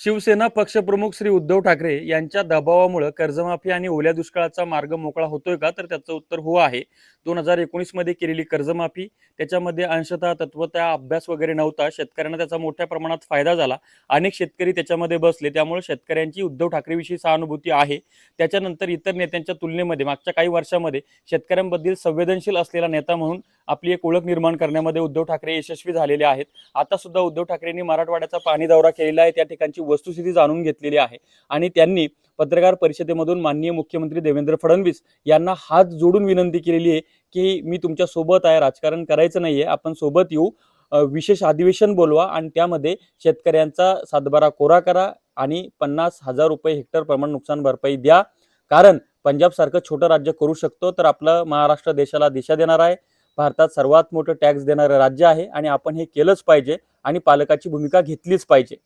शिवसेना पक्षप्रमुख श्री उद्धव ठाकरे यांच्या दबावामुळे कर्जमाफी आणि ओल्या दुष्काळाचा मार्ग मोकळा होतोय का, तर त्याचं उत्तर हो आहे. 2019 मध्ये केलेली कर्जमाफी, त्याच्यामध्ये अंशतः तत्वतः अभ्यास वगैरे नव्हता. शेतकऱ्यांना त्याचा मोठ्या प्रमाणात फायदा झाला. अनेक शेतकरी त्याच्यामध्ये बसले, त्यामुळे शेतकऱ्यांची उद्धव ठाकरेविषयी सहानुभूती आहे. त्याच्यानंतर इतर नेत्यांच्या तुलनेमध्ये मागच्या काही वर्षामध्ये शेतकऱ्यांबद्दल संवेदनशील असलेला नेता म्हणून आपली एक ओळख निर्माण करण्यामध्ये उद्धव ठाकरे यशस्वी झालेले आहेत. आता सुद्धा उद्धव ठाकरेंनी मराठवाड्याचा पाणी दौरा केलेला आहे, त्या ठिकाणची वस्तुस्थिती जाणून घेतलेली आहे आणि त्यांनी पत्रकार परिषदेमधून माननीय मुख्यमंत्री देवेंद्र फडणवीस यांना हात जोडून विनंती केलेली आहे की मी तुमच्या सोबत आहे, राजकारण करायचं नाहीये, आपण सोबत येऊ, विशेष अधिवेशन बोलवा आणि त्यामध्ये शेतकऱ्यांचा सातबारा कोरा करा आणि 50,000 रुपये हेक्टर प्रमाण नुकसान भरपाई द्या. कारण पंजाब सारखं छोटं राज्य करू शकतो तर आपलं महाराष्ट्र देशाला दिशा देणार आहे. भारतात सर्वात मोठं टॅक्स देणारं राज्य आहे आणि आपण हे केलंच पाहिजे आणि पालकाची भूमिका घेतलीच पाहिजे.